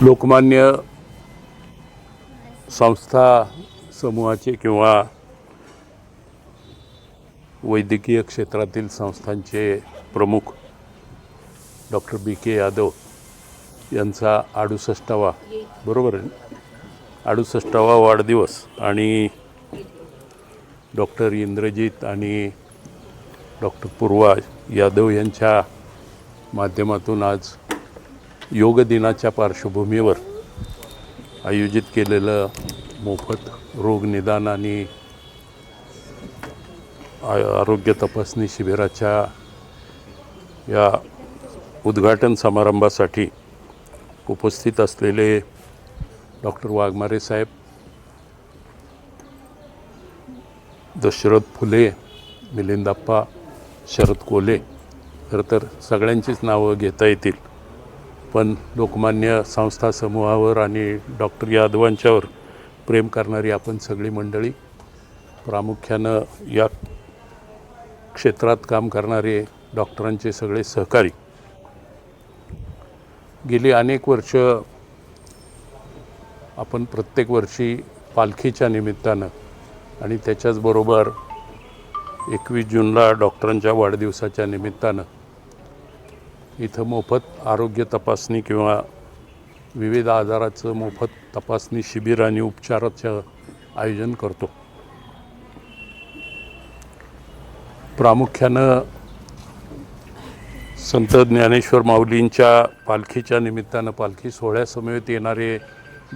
लोकमान्य संस्था समूहाचे किंवा वैद्यकीय क्षेत्रातील संस्थांचे प्रमुख डॉक्टर बी.के. यादव यांचा 68वा बरोबर आहे 68वा वाढदिवस आणि डॉक्टर इंद्रजित आणि डॉक्टर पूर्वा यादव यांच्या माध्यमातून आज योग दिनाच्या पार्श्वभूमीवर आयोजित केलेलं मोफत रोग निदान आणि आरोग्य तपासणी शिबिराच्या या उद्घाटन समारंभासाठी उपस्थित असलेले डॉक्टर वाघमारे साहेब, दशरथ फुले, मिलिंदाप्पा, शरद कोले, खरं तर सगळ्यांचीच नावं घेता येतील, पण लोकमान्य संस्था समूहावर आणि डॉक्टर यादवांच्यावर प्रेम करणारी आपण सगळी मंडळी, प्रामुख्यानं या क्षेत्रात काम करणारे डॉक्टरांचे सगळे सहकारी, गेली अनेक वर्ष आपण प्रत्येक वर्षी पालखीच्या निमित्तानं आणि त्याच्याचबरोबर 21 जूनला डॉक्टरांच्या वाढदिवसाच्या निमित्तानं इथं मोफत आरोग्य तपासणी किंवा विविध आजाराचं मोफत तपासणी शिबिर आणि उपचाराचं आयोजन करतो. प्रामुख्यानं संत ज्ञानेश्वर माऊलींच्या पालखीच्या निमित्तानं पालखी सोहळ्यासमवेत येणारे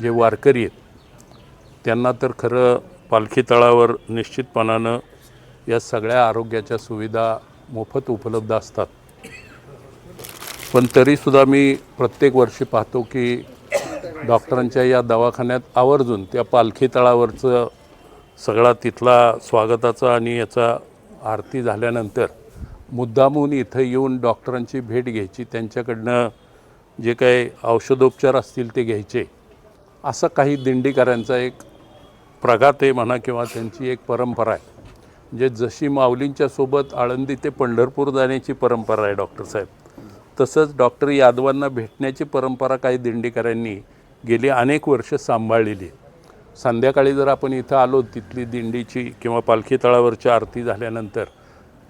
जे वारकरी आहेत त्यांना तर खरं पालखी तळावर निश्चितपणानं या सगळ्या आरोग्याच्या सुविधा मोफत उपलब्ध असतात, पण तरीसुद्धा मी प्रत्येक वर्षी पाहतो की डॉक्टरांच्या या दवाखान्यात आवर्जून त्या पालखी तळावरचं सगळा तिथला स्वागताचा आणि याचा आरती झाल्यानंतर मुद्दामून इथं येऊन डॉक्टरांची भेट घ्यायची, त्यांच्याकडनं जे काही औषधोपचार असतील ते घ्यायचे, असं काही दिंडीकरांचा एक प्रघात आहे म्हणा किंवा त्यांची एक परंपरा आहे. म्हणजे जशी माऊलींच्या सोबत आळंदी ते पंढरपूर जाण्याची परंपरा आहे डॉक्टर साहेब, तसंच डॉक्टर यादवांना भेटण्याची परंपरा काही दिंडीकरांनी गेली अनेक वर्ष सांभाळलेली आहे. संध्याकाळी जर आपण इथं आलो तिथली दिंडीची किंवा पालखी तळावरची आरती झाल्यानंतर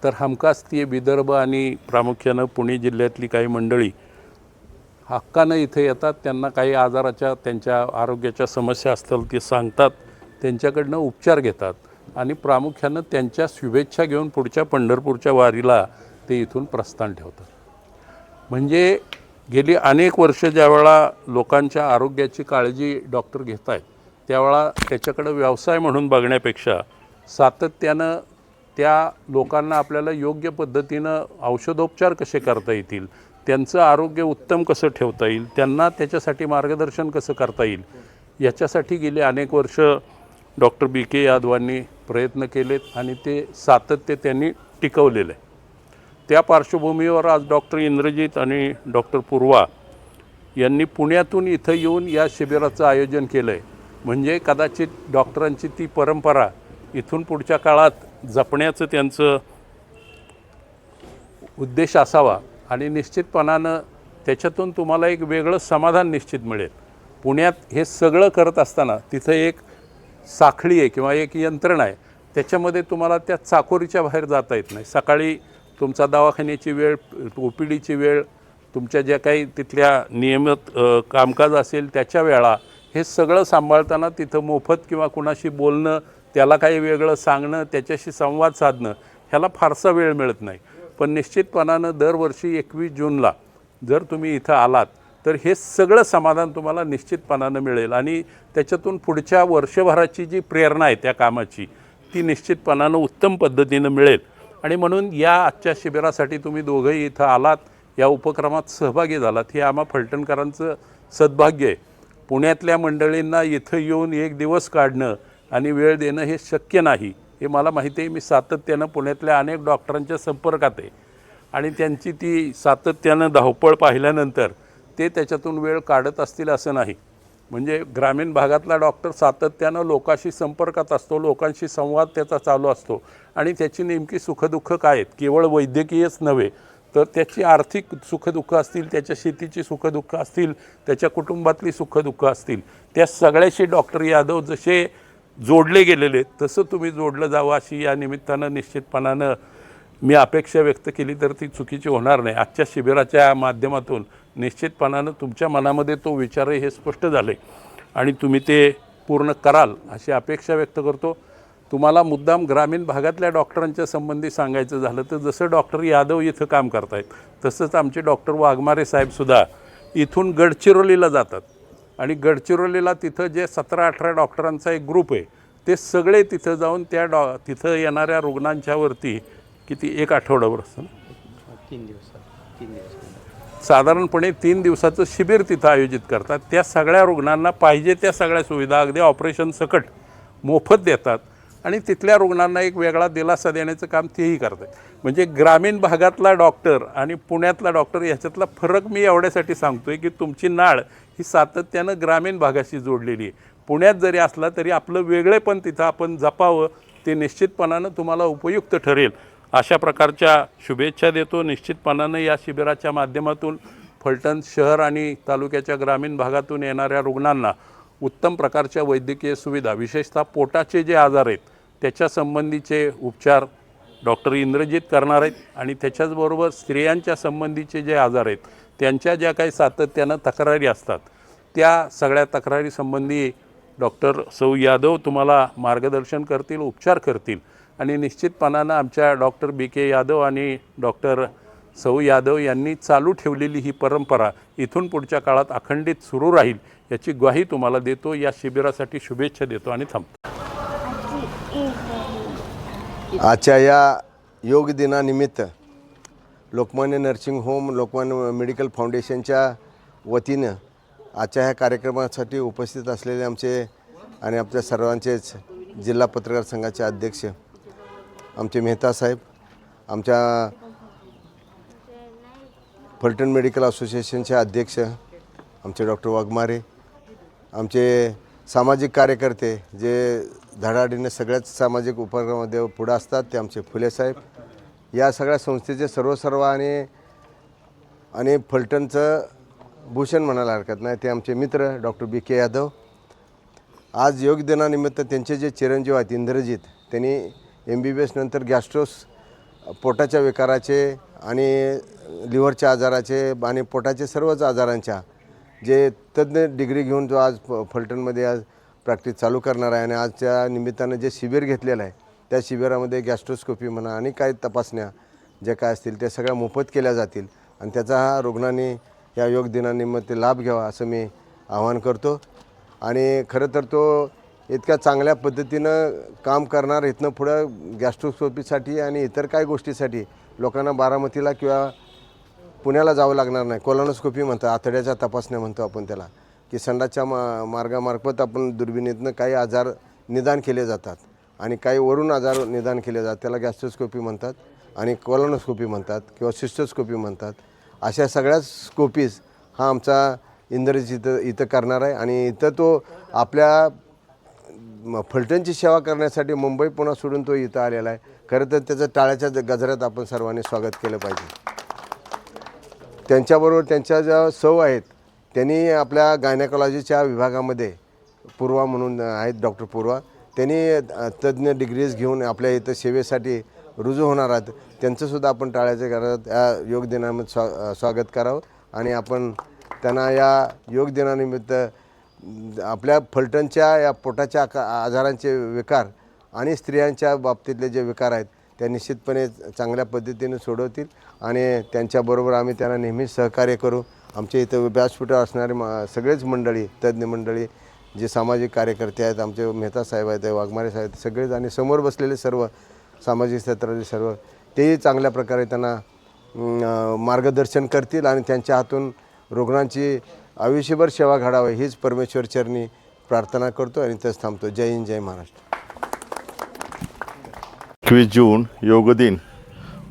तर हमखास ती विदर्भ आणि प्रामुख्यानं पुणे जिल्ह्यातली काही मंडळी हक्कानं इथे येतात, त्यांना काही आजाराच्या त्यांच्या आरोग्याच्या समस्या असतील ते सांगतात, त्यांच्याकडनं उपचार घेतात आणि प्रामुख्यानं त्यांच्या शुभेच्छा घेऊन पुढच्या पंढरपूरच्या वारीला ते इथून प्रस्थान ठेवतात. म्हणजे गेली अनेक वर्ष ज्यावेळा लोकांच्या आरोग्याची काळजी डॉक्टर घेत आहेत त्यावेळा त्याच्याकडं व्यवसाय म्हणून बघण्यापेक्षा सातत्यानं त्या लोकांना आपल्याला योग्य पद्धतीनं औषधोपचार कसे करता येतील, त्यांचं आरोग्य उत्तम कसं ठेवता येईल, त्यांना त्याच्यासाठी मार्गदर्शन कसं करता येईल, याच्यासाठी गेले अनेक वर्ष डॉक्टर बी.के. यादवांनी प्रयत्न केलेत आणि ते सातत्य त्यांनी टिकवलेलं आहे. त्या पार्श्वभूमीवर आज डॉक्टर इंद्रजित आणि डॉक्टर पूर्वा यांनी पुण्यातून इथं येऊन या शिबिराचं आयोजन केलं आहे. म्हणजे कदाचित डॉक्टरांची ती परंपरा इथून पुढच्या काळात जपण्याचं त्यांचं उद्देश असावा आणि निश्चितपणानं त्याच्यातून तुम्हाला एक वेगळं समाधान निश्चित मिळेल. पुण्यात हे सगळं करत असताना तिथं एक साखळी आहे किंवा एक यंत्रणा आहे, त्याच्यामध्ये तुम्हाला त्या चाकोरीच्या बाहेर जाता येत नाही. सकाळी तुमचा दवाखान्याची वेळ, OPDची वेळ, तुमच्या ज्या काही तिथल्या नियमित कामकाज असेल त्याच्या वेळा, हे सगळं सांभाळताना तिथं मोफत किंवा कुणाशी बोलणं, त्याला काही वेगळं सांगणं, त्याच्याशी संवाद साधणं, ह्याला फारसा वेळ मिळत नाही. पण निश्चितपणानं दरवर्षी 21 जूनला जर तुम्ही इथं आलात तर हे सगळं समाधान तुम्हाला निश्चितपणानं मिळेल आणि त्याच्यातून पुढच्या वर्षभराची जी प्रेरणा आहे त्या कामाची ती निश्चितपणानं उत्तम पद्धतीनं मिळेल. आणि म्हणून या आजच्या शिबिरासाठी तुम्ही दोघंही इथं आलात, या उपक्रमात सहभागी झालात, हे आम्हा फलटणकरांचं सद्भाग्य आहे. पुण्यातल्या मंडळींना इथं येऊन एक दिवस काढणं आणि वेळ देणं हे शक्य नाही, हे मला माहिती आहे. मी सातत्यानं पुण्यातल्या अनेक डॉक्टरांच्या संपर्कात आहे आणि त्यांची ती सातत्यानं धावपळ पाहिल्यानंतर ते त्याच्यातून वेळ काढत असतील असं नाही. म्हणजे ग्रामीण भागातला डॉक्टर सातत्यानं लोकांशी संपर्कात असतो, लोकांशी संवाद त्याचा चालू असतो आणि त्याची नेमकी सुखदुःख काय आहेत, केवळ वैद्यकीयच नव्हे तर त्याची आर्थिक सुखदुःख असतील, त्याच्या शेतीची सुखदुःख असतील, त्याच्या कुटुंबातली सुखदुःख असतील, त्या सगळ्याशी डॉक्टर यादव जसे जोडले गेलेले तसं तुम्ही जोडलं जावं अशी या निमित्तानं निश्चितपणानं मी अपेक्षा व्यक्त केली तर ती चुकीची होणार नाही. आजच्या शिबिराच्या माध्यमातून निश्चितपणानं तुमच्या मनामध्ये तो विचार हे स्पष्ट झाले आणि तुम्ही ते पूर्ण कराल अशी अपेक्षा व्यक्त करतो. तुम्हाला मुद्दाम ग्रामीण भागातल्या डॉक्टरांच्या संबंधी सांगायचं झालं तर जसं डॉक्टर यादव इथं काम करतायत तसंच आमचे डॉक्टर वाघमारे साहेबसुद्धा इथून गडचिरोलीला जातात आणि गडचिरोलीला तिथं जे 17-18 डॉक्टरांचा एक ग्रुप आहे ते सगळे तिथं जाऊन त्या तिथं येणाऱ्या रुग्णांच्यावरती किती एक आठवड्यावर असतं ना 3 दिवस साधारणपणे 3 दिवसाचं शिबिर तिथं आयोजित करतात. त्या सगळ्या रुग्णांना पाहिजे त्या सगळ्या सुविधा अगदी ऑपरेशन सकट मोफत देतात आणि तिथल्या रुग्णांना एक वेगळा दिलासा देण्याचं काम तेही करतात. म्हणजे ग्रामीण भागातला डॉक्टर आणि पुण्यातला डॉक्टर याच्यातला फरक मी एवढ्यासाठी सांगतो आहे की तुमची नाळ ही सातत्यानं ग्रामीण भागाशी जोडलेली आहे. पुण्यात जरी असला तरी आपलं वेगळेपण तिथं आपण जपावं, ते निश्चितपणानं तुम्हाला उपयुक्त ठरेल अशा प्रकारच्या शुभेच्छा देतो. निश्चितपणानं या शिबिराच्या माध्यमातून फलटण शहर आणि तालुक्याच्या ग्रामीण भागातून येणाऱ्या रुग्णांना उत्तम प्रकारच्या वैद्यकीय सुविधा, विशेषतः पोटाचे जे आजार आहेत त्याच्या संबंधीचे उपचार डॉक्टर इंद्रजित करणार आहेत आणि त्याच्याचबरोबर स्त्रियांच्या संबंधीचे जे आजार आहेत त्यांच्या ज्या काही सातत्यानं तक्रारी असतात त्या सगळ्या तक्रारीसंबंधी डॉक्टर सौ यादव तुम्हाला मार्गदर्शन करतील, उपचार करतील आणि निश्चितपणानं आमच्या डॉक्टर BK यादव आणि डॉक्टर सौ यादव यांनी चालू ठेवलेली ही परंपरा इथून पुढच्या काळात अखंडित सुरू राहील याची ग्वाही तुम्हाला देतो. या शिबिरासाठी शुभेच्छा देतो आणि थांबतो. आजच्या या योग दिनानिमित्त Lokmanya nursing home, Lokmanya medical फाउंडेशनच्या वतीनं आजच्या ह्या कार्यक्रमासाठी उपस्थित असलेले आमचे आणि आपल्या सर्वांचेच जिल्हा पत्रकार संघाचे अध्यक्ष आमचे मेहता साहेब, आमच्या फलटण मेडिकल असोसिएशनचे अध्यक्ष आमचे डॉक्टर वाघमारे, आमचे सामाजिक कार्यकर्ते जे धडाडीने सगळ्याच सामाजिक उपक्रमामध्ये पुढे असतात ते आमचे फुले साहेब, या सगळ्या संस्थेचे सर्व आणि फलटणचं भूषण म्हणायला हरकत नाही ते आमचे मित्र डॉक्टर BK यादव. आज योग दिनानिमित्त त्यांचे जे चिरंजीव आहेत इंद्रजित, त्यांनी MBBS नंतर गॅस्ट्रोस पोटाच्या विकाराचे आणि लिव्हरच्या आजाराचे आणि पोटाचे सर्वच आजारांच्या जे तज्ज्ञ डिग्री घेऊन जो आज फलटणमध्ये आज प्रॅक्टिस चालू करणार आहे आणि आजच्या निमित्तानं जे शिबिर घेतलेलं आहे त्या शिबिरामध्ये गॅस्ट्रोस्कोपी म्हणा आणि काही तपासण्या ज्या काय असतील त्या सगळ्या मोफत केल्या जातील आणि त्याचा हा रुग्णांनी या योग दिनानिमित्त लाभ घ्यावा असं मी आवाहन करतो. आणि खरं तर तो इतक्या चांगल्या पद्धतीनं काम करणार इथनं पुढं गॅस्ट्रोस्कोपीसाठी आणि इतर काही गोष्टीसाठी लोकांना बारामतीला किंवा पुण्याला जावं लागणार नाही. कोलोनोस्कोपी म्हणतात, आतड्याच्या तपासण्या म्हणतो आपण त्याला, की संडासच्या मार्गामार्फत आपण दुर्बिणीतनं काही आजार निदान केले जातात आणि काही वरून आजार निदान केले जातात, त्याला गॅस्ट्रोस्कोपी म्हणतात आणि कोलोनोस्कोपी म्हणतात किंवा सिस्टोस्कोपी म्हणतात. अशा सगळ्याच स्कोपीज हा आमचा इंद्रजित इथं करणार आहे आणि इथं तो आपल्या फलटणची सेवा करण्यासाठी मुंबई पुन्हा सोडून तो इथं आलेला आहे. खरं तर त्याचं टाळ्याच्या गजरात आपण सर्वांनी स्वागत केलं पाहिजे. त्यांच्याबरोबर त्यांच्या ज्या सौ आहेत त्यांनी आपल्या गायनेकॉलॉजीच्या विभागामध्ये पूर्वा म्हणून आहेत डॉक्टर पूर्वा, त्यांनी तज्ज्ञ डिग्रीज घेऊन आपल्या इथं सेवेसाठी रुजू होणार आहेत. त्यांचंसुद्धा आपण टाळ्याच्या गजरात या योग दिनामध्ये स्वागत करावं आणि आपण त्यांना या योग दिनानिमित्त आपल्या फलटणच्या या पोटाच्या आजारांचे विकार आणि स्त्रियांच्या बाबतीतले जे विकार आहेत त्या निश्चितपणे चांगल्या पद्धतीने सोडवतील आणि त्यांच्याबरोबर आम्ही त्यांना नेहमीच सहकार्य करू. आमच्या इथं व्यासपीठावर असणारे सगळेच मंडळी, तज्ज्ञ मंडळी, जे सामाजिक कार्यकर्ते आहेत, आमचे मेहता साहेब आहेत, वाघमारे साहेब आहेत, सगळेच आणि समोर बसलेले सर्व सामाजिक क्षेत्रातले सर्व तेही चांगल्या प्रकारे त्यांना मार्गदर्शन करतील आणि त्यांच्या हातून रुग्णांची आयुष्यभर सेवा घडावी हीच परमेश्वर चरणी प्रार्थना करतो आणि इथंच थांबतो. जय हिंद, जय महाराष्ट्र. 21 जून योग दिन,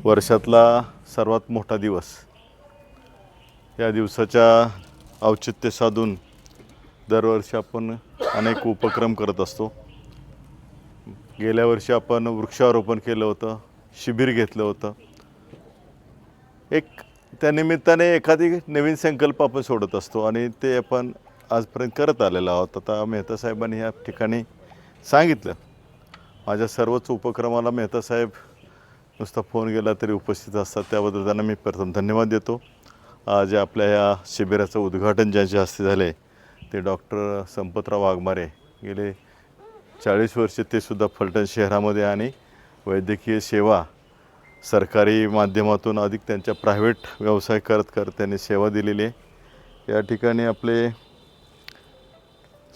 वर्षातला सर्वात मोठा दिवस. या दिवसाच्या औचित्य साधून दरवर्षी आपण अनेक उपक्रम करत असतो. गेल्या वर्षी आपण वृक्षारोपण केलं होतं, शिबिर घेतलं होतं. एक त्यानिमित्ताने एखादी नवीन संकल्प आपण सोडत असतो आणि ते आपण आजपर्यंत करत आलेलो आहोत. आता मेहता साहेबांनी या ठिकाणी सांगितलं, माझ्या सर्वच उपक्रमाला मेहता साहेब नुसता फोन गेला तरी उपस्थित असतात, त्याबद्दल त्यांना मी प्रथम धन्यवाद देतो. आज आपल्या या शिबिराचं उद्घाटन ज्यांच्या हस्ते झाले ते डॉक्टर संपतराव वाघमारे. गेले 40 वर्षे ते सुद्धा फलटण शहरामध्ये आणि वैद्यकीय सेवा सरकारी माध्यमातून अधिक त्यांच्या प्रायव्हेट व्यवसाय करत त्यांनी सेवा दिलेली आहे. या ठिकाणी आपले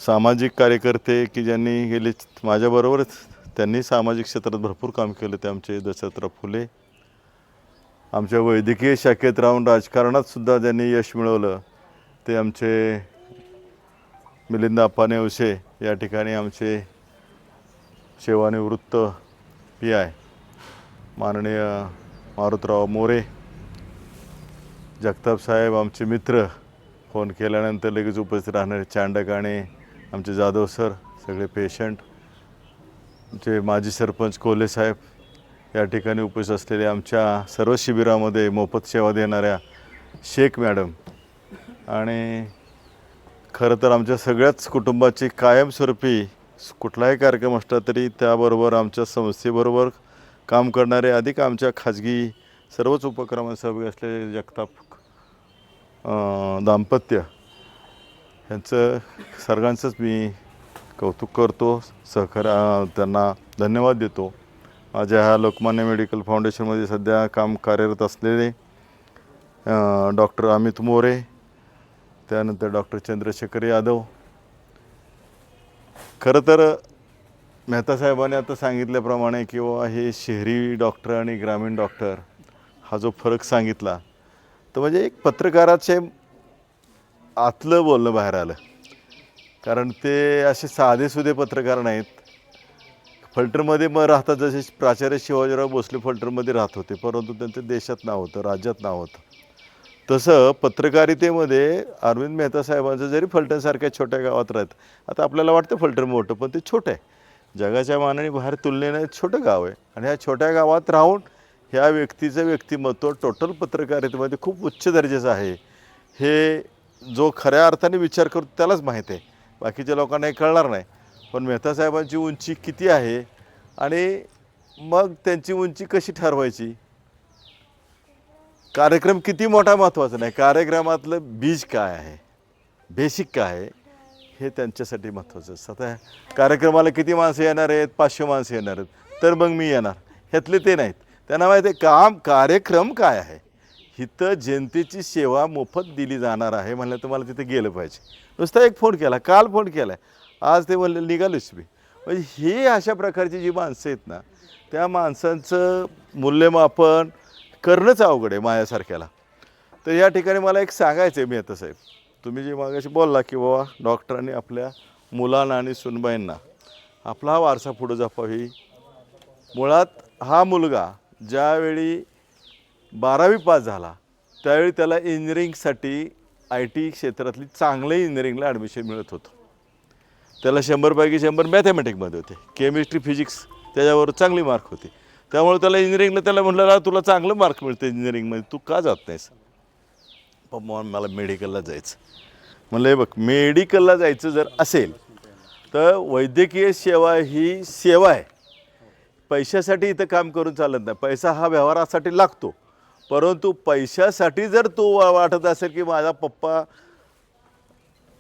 सामाजिक कार्यकर्ते की ज्यांनी गेले माझ्याबरोबरच त्यांनी सामाजिक क्षेत्रात भरपूर काम केलं ते आमचे दशरथराव फुले. आमच्या वैद्यकीय शाखेत राहून राजकारणात सुद्धा ज्यांनी यश मिळवलं ते आमचे मिलिंद अप्पा नेवसे. या ठिकाणी आमचे सेवानिवृत्त PI माननीय मारुतराव मोरे. जगताप साहेब आमचे मित्र, फोन केल्यानंतर लगेच उपस्थित राहणारे चांडक आणि आमचे जाधव सर, सगळे पेशंट, आमचे माजी सरपंच कोल्हे साहेब, या ठिकाणी उपस्थित असलेले आमच्या सर्व शिबिरामध्ये मोफत सेवा देणाऱ्या शेख मॅडम आणि खरं तर आमच्या सगळ्याच कुटुंबाची कायमस्वरूपी कुठलाही कार्यक्रम असला तरी त्याबरोबर आमच्या संस्थेबरोबर काम करणारे अधिक आमच्या खाजगी सर्वच उपक्रमात सहभागी असलेले जगताप दाम्पत्य यांचं सर्वांचंच मी कौतुक करतो, त्यांना धन्यवाद देतो. माझ्या ह्या लोकमान्य मेडिकल फाउंडेशनमध्ये सध्या काम कार्यरत असलेले डॉक्टर अमित मोरे, त्यानंतर डॉक्टर चंद्रशेखर यादव. खरं तर मेहता साहेबांनी आता सांगितल्याप्रमाणे किंवा हे शहरी डॉक्टर आणि ग्रामीण डॉक्टर हा जो फरक सांगितला तर म्हणजे एक पत्रकाराचे आतलं बोलणं बाहेर आलं. कारण ते असे साधेसुधे पत्रकार नाहीत. फलटणमध्ये राहतात, जसे प्राचार्य शिवाजीराव भोसले फलटणमध्ये राहत होते, परंतु त्यांचं देशात नाव होतं, राज्यात नाव होतं. तसं पत्रकारितेमध्ये अरविंद मेहता साहेबांचं जरी फलटणसारख्या छोट्या गावात राहत, आता आपल्याला वाटतं फलटण मोठं, पण ते छोटं आहे. जगाच्या मानाने बाहेर तुलनेनं छोटं गाव आहे आणि ह्या छोट्या गावात राहून ह्या व्यक्तीचं व्यक्तिमत्व टोटल पत्रकारितेमध्ये खूप उच्च दर्जाचं आहे. हे जो खऱ्या अर्थाने विचार करतो त्यालाच माहीत आहे, बाकीच्या लोकांना हे कळणार नाही. पण मेहता साहेबांची उंची किती आहे आणि मग त्यांची उंची कशी ठरवायची, कार्यक्रम किती मोठा महत्त्वाचा नाही, कार्यक्रमातलं बीज काय आहे, बेसिक काय आहे हे त्यांच्यासाठी महत्त्वाचं असतं. आता कार्यक्रमाला किती माणसं येणार आहेत, 500 माणसं येणार आहेत तर मग मी येणार, ह्यातले ते नाहीत. त्यांना माहिती आहे कार्यक्रम काय आहे. इथं जनतेची सेवा मोफत दिली जाणार आहे म्हणलं तर मला तिथे गेलं पाहिजे. नुसता एक फोन केला, काल फोन केला, आज ते म्हणले निघालोच मी. म्हणजे हे अशा प्रकारची जी माणसं आहेत ना, त्या माणसांचं मूल्यमापन करणंच अवघड आहे माझ्यासारख्याला. तर या ठिकाणी मला एक सांगायचं आहे मेहता साहेब, तुम्ही जे मागाशी बोलला की बाबा डॉक्टरांनी आपल्या मुलांना आणि सुनबाईंना आपला हा वारसा पुढं जपावी. मुळात हा मुलगा ज्यावेळी 12वी पास झाला त्यावेळी त्याला इंजिनिअरिंगसाठी IT क्षेत्रातली चांगलं इंजिनिअरिंगला ॲडमिशन मिळत होतं. त्याला 100 पैकी 100 मॅथमॅटिकमध्ये होते, केमिस्ट्री फिजिक्स त्याच्यावर चांगली मार्क होते. त्यामुळे त्याला इंजिनिअरिंगला त्याला म्हटलं तुला चांगलं मार्क मिळतं इंजिनिअरिंगमध्ये, तू का जात नाहीस. पण मला मेडिकलला जायचं. म्हणलं हे बघ, मेडिकलला जायचं जर असेल तर वैद्यकीय सेवा ही सेवा आहे, पैशासाठी इथं काम करून चालत नाही. पैसा हा व्यवहारासाठी लागतो, परंतु पैशासाठी जर तो वाटत असेल की माझा पप्पा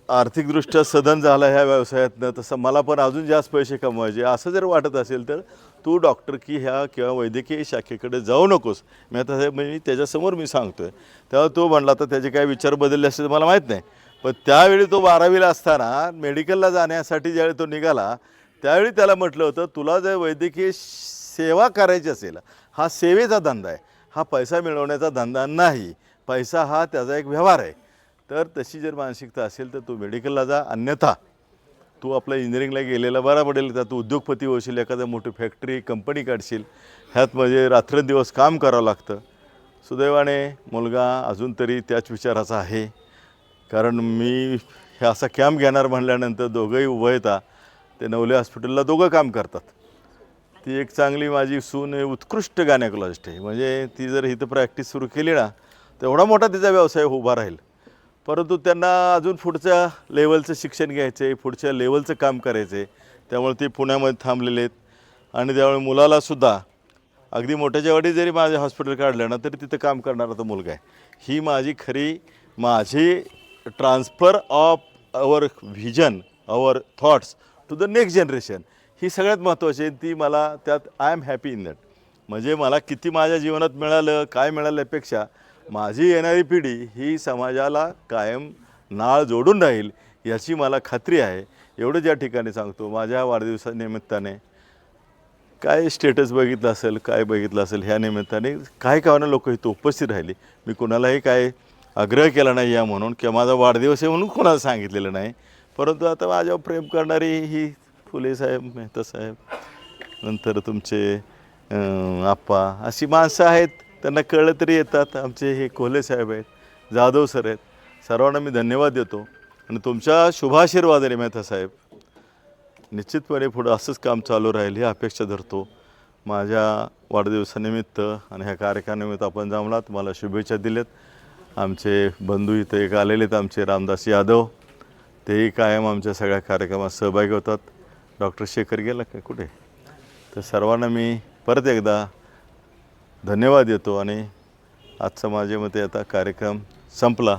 आर्थिकदृष्ट्या सधन झाला ह्या व्यवसायातनं, तसं मला पण अजून जास्त पैसे कमवायचे असं जर वाटत असेल तर तू डॉक्टर की ह्या किंवा वैद्यकीय शाखेकडे जाऊ नकोस. मी आता साहेब म्हणजे त्याच्यासमोर मी सांगतो आहे. तेव्हा तो म्हणला तर त्याचे काय विचार बदलले असते तर मला माहीत नाही, पण त्यावेळी तो 12वीला असताना मेडिकलला जाण्यासाठी ज्यावेळी तो निघाला त्यावेळी त्याला म्हटलं होतं तुला जर वैद्यकीय सेवा करायची असेल, हा सेवेचा धंदा आहे, हा पैसा मिळवण्याचा धंदा नाही, पैसा हा त्याचा एक व्यवहार आहे. तर तशी जर मानसिकता असेल तर तू मेडिकलला जा, अन्यथा तू आपल्या इंजिनिअरिंगला गेलेला बरा पडेल. तर तू उद्योगपती होशील, एखाद्या मोठी फॅक्टरी कंपनी काढशील, ह्यात म्हणजे रात्रंदिवस काम करावं लागतं. सुदैवाने मुलगा अजून तरी त्याच विचाराचा आहे. कारण मी हे असा कॅम्प घेणार म्हणल्यानंतर दोघंही उभं येतात, ते नवले हॉस्पिटलला दोघं काम करतात. ती एक चांगली माझी सून आहे, उत्कृष्ट गायनेकोलॉजिस्ट आहे. म्हणजे ती जर इथं प्रॅक्टिस सुरू केली ना तर एवढा मोठा तिचा व्यवसाय उभा राहील. परंतु त्यांना अजून पुढच्या लेवलचं शिक्षण घ्यायचं आहे, पुढच्या लेवलचं काम करायचं आहे. त्यामुळे ते पुण्यामध्ये थांबलेले आहेत. आणि त्यामुळे मुलालासुद्धा अगदी मोठ्याच्या वाडी जरी माझे हॉस्पिटल काढलं ना तरी तिथं काम करणारा तो मुलगा आहे. ही माझी transfer of our vision, our thoughts to the next generation ही सगळ्यात महत्त्वाची आहे. ती मला त्यात I am happy in that. म्हणजे मला किती माझ्या जीवनात मिळालं काय मिळाल्यापेक्षा माझी येणारी पिढी ही समाजाला कायम नाळ जोडून राहील याची मला खात्री आहे. एवढं या ठिकाणी सांगतो. माझ्या वाढदिवसानिमित्ताने काय स्टेटस बघितलं असेल, काय बघितलं असेल, ह्या निमित्ताने काही कावानं लोक इथं उपस्थित राहिली. मी कोणालाही काय आग्रह केला नाही या म्हणून किंवा माझा वाढदिवस आहे म्हणून कोणाला सांगितलेलं नाही. परंतु आता माझ्यावर प्रेम करणारी ही फुले साहेब, मेहता साहेब, नंतर तुमचे आप्पा अशी माणसं आहेत. त्यांना कळलं तरी येतात. आमचे हे कोल्हे साहेब आहेत, जाधव सर आहेत. सर्वांना मी धन्यवाद देतो. आणि तुमच्या शुभाशीर्वादाने मेहता साहेब निश्चितपणे पुढं असंच काम चालू राहील ही अपेक्षा धरतो. माझ्या वाढदिवसानिमित्त आणि ह्या कार्यक्रमानिमित्त आपण जमलात, मला शुभेच्छा दिल्यात. आमचे बंधू इथं एक आलेले आहेत, आमचे रामदास यादव, तेही कायम आमच्या सगळ्या कार्यक्रमात सहभागी होतात. डॉक्टर शेखर गेला काय कुठे? तर सर्वांना मी परत एकदा धन्यवाद देतो. आणि आजचा माझ्या मते आता कार्यक्रम संपला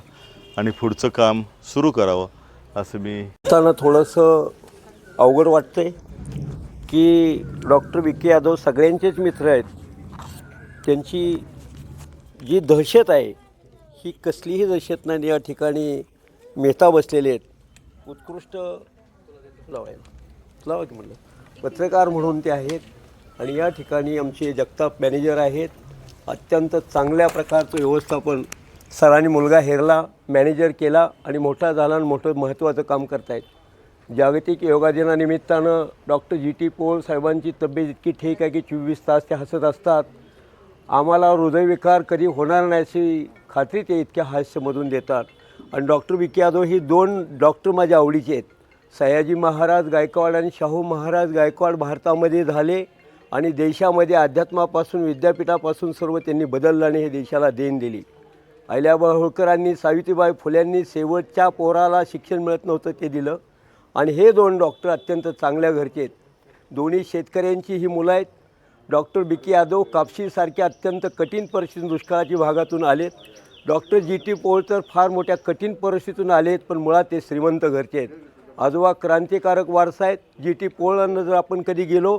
आणि पुढचं काम सुरू करावं असं मी असताना थोडंसं अवघड वाटतंय की डॉक्टर विकी यादव सगळ्यांचेच मित्र आहेत. त्यांची जी दहशत आहे ही कसलीही दहशत नाही. या ठिकाणी मेहता बसलेले आहेत, उत्कृष्ट लावा की म्हटलं पत्रकार म्हणून ते आहेत. आणि या ठिकाणी आमचे जगताप मॅनेजर आहेत. अत्यंत चांगल्या प्रकारचं व्यवस्थापन. सरांनी मुलगा हेरला, मॅनेजर केला आणि मोठा झाला आणि मोठं महत्त्वाचं काम करतायत. जागतिक योगा दिनानिमित्तानं डॉक्टर GT पोळ साहेबांची तब्येत इतकी ठीक आहे की 24 तास ते हसत असतात. आम्हाला हृदयविकार कधी होणार नाही अशी खात्री ते इतक्या हास्यमधून देतात. आणि डॉक्टर विकी यादव ही 2 डॉक्टर माझ्या आवडीचे आहेत. सयाजी महाराज गायकवाड आणि शाहू महाराज गायकवाड भारतामध्ये झाले आणि देशामध्ये अध्यात्मापासून विद्यापीठापासून सर्व त्यांनी बदललं आणि हे देशाला देण दिली. अहिल्याबाई होळकरांनी, सावित्रीबाई फुल्यांनी शेवटच्या पोराला शिक्षण मिळत नव्हतं ते दिलं. आणि हे 2 डॉक्टर अत्यंत चांगल्या घरचे आहेत. दोन्ही शेतकऱ्यांची ही मुलं आहेत. डॉक्टर विकी यादव कापशीसारख्या अत्यंत कठीण परिस्थितीतून, दुष्काळाची भागातून आलेत. डॉक्टर GT पोळ तर फार मोठ्या कठीण परिस्थितीतून आलेत, पण मुळात ते श्रीमंत घरचे आहेत. आजोबा क्रांतिकारक वारसा आहेत. GT पोळांना जर आपण कधी गेलो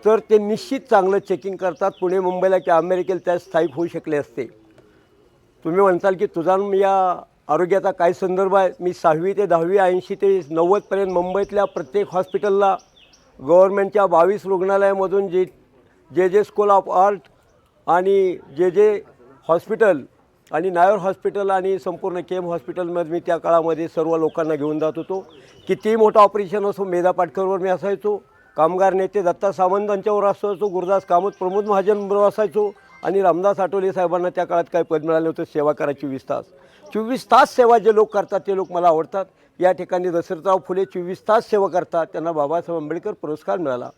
तर ते निश्चित चांगलं चेकिंग करतात. पुणे, मुंबईला किंवा अमेरिकेला त्या स्थायिक होऊ शकले असते. तुम्ही म्हणताल की तुझा या आरोग्याचा काय संदर्भ आहे? मी 6वी ते 10वी 80 ते 90पर्यंत मुंबईतल्या प्रत्येक हॉस्पिटलला, गव्हर्नमेंटच्या 22 रुग्णालयामधून जे स्कूल ऑफ आर्ट आणि जे हॉस्पिटल आणि नायर हॉस्पिटल आणि संपूर्ण केम हॉस्पिटलमध्ये मी त्या काळामध्ये सर्व लोकांना घेऊन जात होतो. कितीही मोठं ऑपरेशन असो, मेधा पाटकरवर मी असायचो. कामगार नेते दत्ता सामंतांच्यावर असायचो. गुरुदास कामत, प्रमोद महाजनबरोबर असायचो. आणि रामदास आठवले साहेबांना त्या काळात काय पद मिळालं होतं? सेवा करा 24 तास सेवा जे लोक करतात ते लोक मला आवडतात. या ठिकाणी दशरथराव फुले 24 तास सेवा करतात. त्यांना बाबासाहेब आंबेडकर पुरस्कार मिळाला.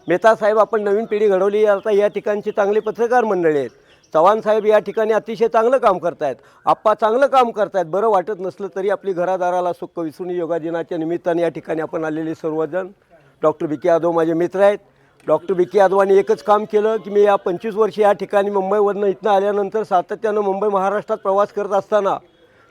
मेहता साहेब आपण नवीन पिढी घडवली. आता या ठिकाणचे चांगले पत्रकार मंडळी आहेत. चव्हाण साहेब या ठिकाणी अतिशय चांगलं काम करतायत. आप्पा चांगलं काम करतायत. बरं वाटत नसलं तरी आपली घरादाराला सुख विसरून योगा दिनाच्या निमित्ताने या ठिकाणी आपण आलेले सर्वजण. डॉक्टर विकी यादव माझे मित्र आहेत. डॉक्टर विकी यादवांनी एकच काम केलं की मी या 25 वर्ष या ठिकाणी मुंबईवरनं इथनं आल्यानंतर सातत्यानं मुंबई महाराष्ट्रात प्रवास करत असताना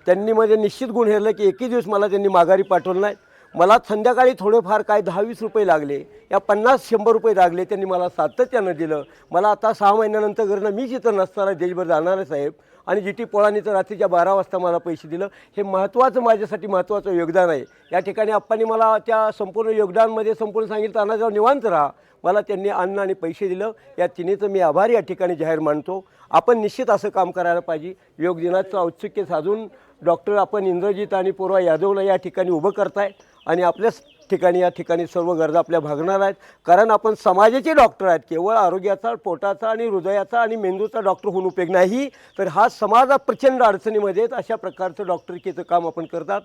त्यांनी माझे निश्चित गुण हेरलं की एकही दिवस मला त्यांनी माघारी पाठवलं नाही. मला संध्याकाळी थोडेफार काय 10-20 रुपये लागले, या 50-100 रुपये लागले, त्यांनी मला सातत्यानं दिलं. मला आता 6 महिन्यानंतर घरनं मीच इथं नसताना देशभर जाणार आहे साहेब. आणि GT पोळांनी तर रात्रीच्या 12 वाजता मला पैसे दिलं. हे महत्त्वाचं माझ्यासाठी महत्त्वाचं योगदान आहे. या ठिकाणी आप्पांनी मला त्या संपूर्ण योगदानमध्ये संपूर्ण सांगितलं अन्नाजवळ निवांत राहा. मला त्यांनी अन्न आणि पैसे दिलं. या तिन्हीचं मी आभार या ठिकाणी जाहीर मानतो. आपण निश्चित असं काम करायला पाहिजे. योग दिनाचं औत्सुक्य साधून डॉक्टर आपण इंद्रजित आणि पूर्वा यादवला या ठिकाणी उभं करताय आणि आपल्याच ठिकाणी या ठिकाणी सर्व गरजा आपल्या भागणार आहेत. कारण आपण समाजाचे डॉक्टर आहेत. केवळ आरोग्याचा, पोटाचा आणि हृदयाचा आणि मेंदूचा डॉक्टर होऊन उपयोग नाही, तर हा समाज प्रचंड अडचणीमध्ये अशा प्रकारचं डॉक्टरकीचं काम आपण करतात.